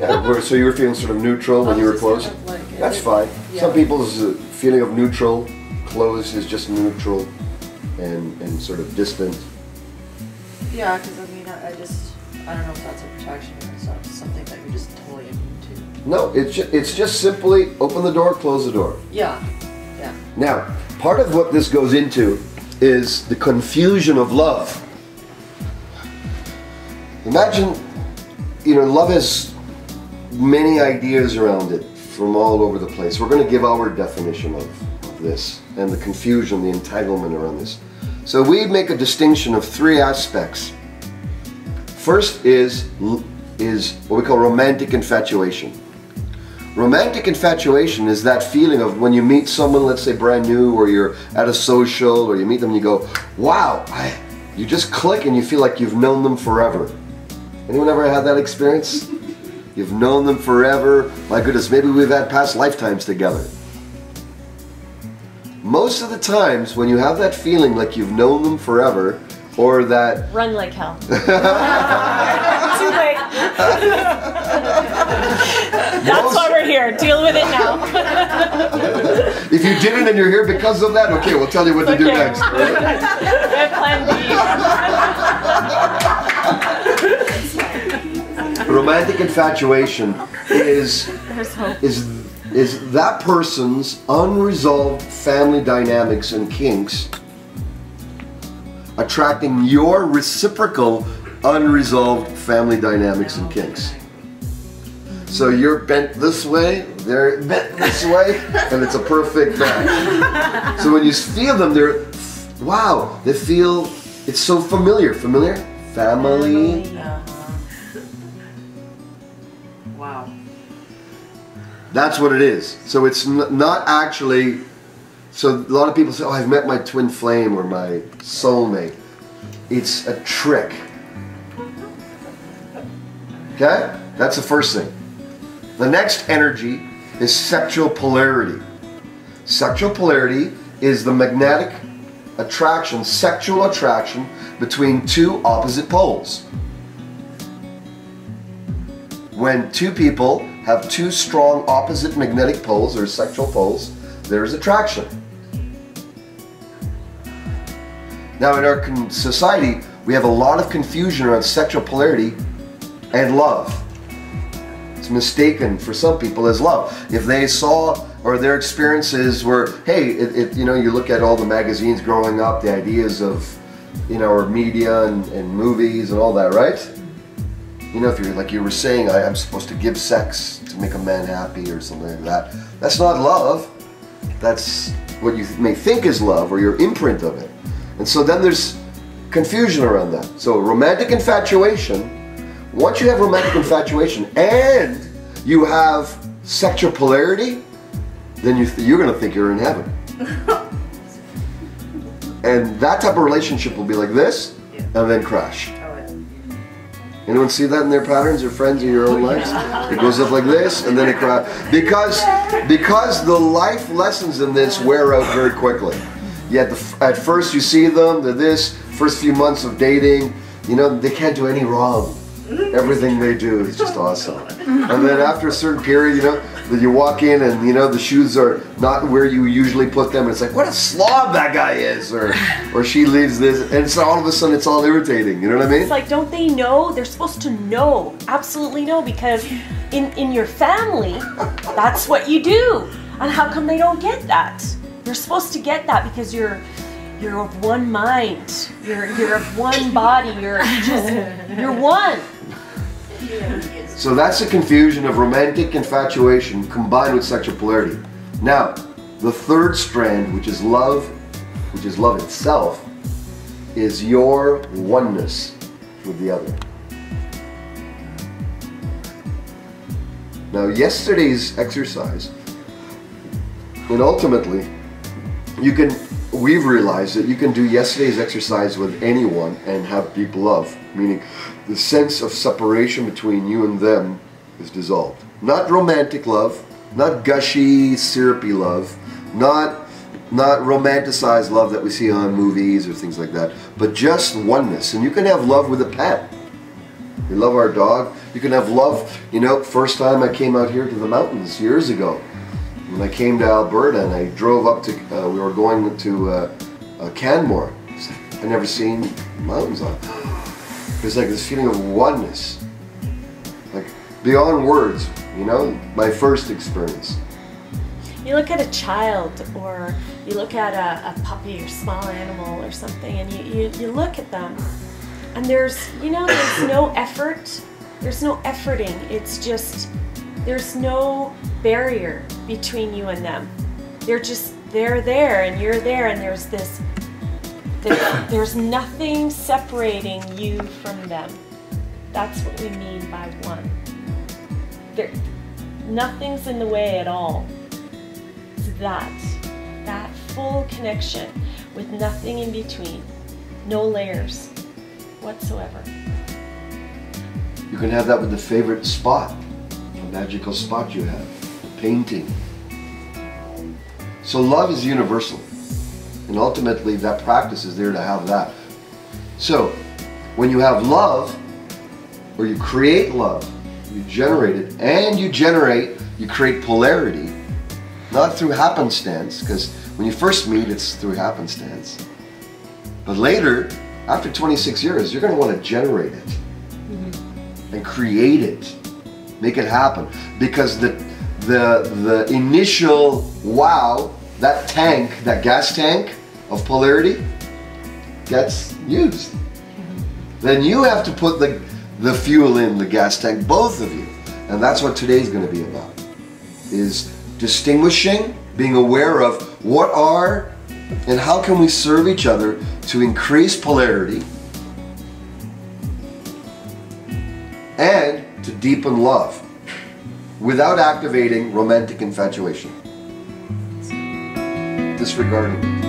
Yeah, so you were feeling sort of neutral when you were close? Kind of like That's fine. Yeah. Some people's feeling of neutral, close is just neutral and sort of distant. Yeah, because I mean, I don't know if that's a protection or it's not something that you're just totally immune to. No, it's just simply open the door, close the door. Yeah, yeah. Now, part of what this goes into is the confusion of love. Imagine, love has many ideas around it from all over the place. We're going to give our definition of this and the confusion, the entanglement around this. So we make a distinction of three aspects. First is what we call romantic infatuation. Romantic infatuation is that feeling of when you meet someone, let's say brand new, or you're at a social, or you meet them and you go, wow, you just click and you feel like you've known them forever. Anyone ever had that experience? You've known them forever. My goodness, maybe we've had past lifetimes together. Most of the times when you have that feeling like you've known them forever, or that... Run like hell. Too late. That's why we're here. Deal with it now. If you didn't and you're here because of that, okay, we'll tell you what to do next. Right? Plan B. Romantic infatuation is that person's unresolved family dynamics and kinks attracting your reciprocal unresolved family dynamics and kinks. So you're bent this way, they're bent this way, and it's a perfect match. So when you feel them, they feel, it's so familiar. Familiar? Family. Wow. That's what it is. So it's not actually, so a lot of people say, oh, I've met my twin flame or my soulmate. It's a trick. Okay? That's the first thing. The next energy is sexual polarity. Sexual polarity is the magnetic attraction, sexual attraction between two opposite poles. When two people have two strong opposite magnetic poles or sexual poles, there's attraction. Now in our society, we have a lot of confusion around sexual polarity and love. It's mistaken for some people as love. If they saw, or their experiences were, hey, you look at all the magazines growing up, the ideas of, our media and movies and all that, right? If you're, like you were saying, I'm supposed to give sex to make a man happy or something like that. That's not love. That's what you may think is love, or your imprint of it. And so then there's confusion around that. So romantic infatuation, once you have romantic infatuation and you have sexual polarity, then you're going to think you're in heaven. And that type of relationship will be like this, and then crash. Anyone see that in their patterns or friends in your own lives? It goes up like this, and then it crashes. Because the life lessons in this wear out very quickly. Yet at first you see them, they're this, first few months of dating, they can't do any wrong. Everything they do is just awesome. And then after a certain period, you walk in and the shoes are not where you usually put them, and it's like, what a slob that guy is, or she leaves this, and so all of a sudden it's all irritating. You know what I mean? It's like, don't they know? They're supposed to know, absolutely know, because in your family, that's what you do. And how come they don't get that? You're supposed to get that because you're of one mind. You're of one body. You're one. So that's the confusion of romantic infatuation combined with sexual polarity. Now, the third strand, which is love itself, is your oneness with the other. Now, yesterday's exercise, and ultimately, we've realized that you can do yesterday's exercise with anyone and have deep love, meaning the sense of separation between you and them is dissolved. Not romantic love, not gushy, syrupy love, not romanticized love that we see on movies or things like that, but just oneness. And you can have love with a pet. We love our dog. You can have love, you know, first time I came out here to the mountains years ago. When I came to Alberta and I drove up to, we were going to Canmore. I never seen mountains on. There's like this feeling of oneness. Like beyond words, you know, my first experience. You look at a child, or you look at a puppy or small animal or something, and you look at them, and there's, you know, there's no effort. There's no efforting. It's just, there's no barrier between you and them. They're there and you're there, and there's nothing separating you from them. That's what we mean by one. Nothing's in the way at all. It's that full connection with nothing in between, no layers whatsoever. You can have that with the favorite spot, a magical spot you have, a painting. So love is universal, and ultimately that practice is there to have that. So when you have love, or you create love, you generate it, and you create polarity, not through happenstance, because when you first meet, it's through happenstance. But later, after 26 years, you're going to want to generate it and create it, make it happen, because the initial wow, that tank, that gas tank of polarity gets used. Then you have to put the fuel in the gas tank, both of you. And that's what today's going to be about, is distinguishing, being aware of what are and how can we serve each other to increase polarity and to deepen love without activating romantic infatuation, disregarding it.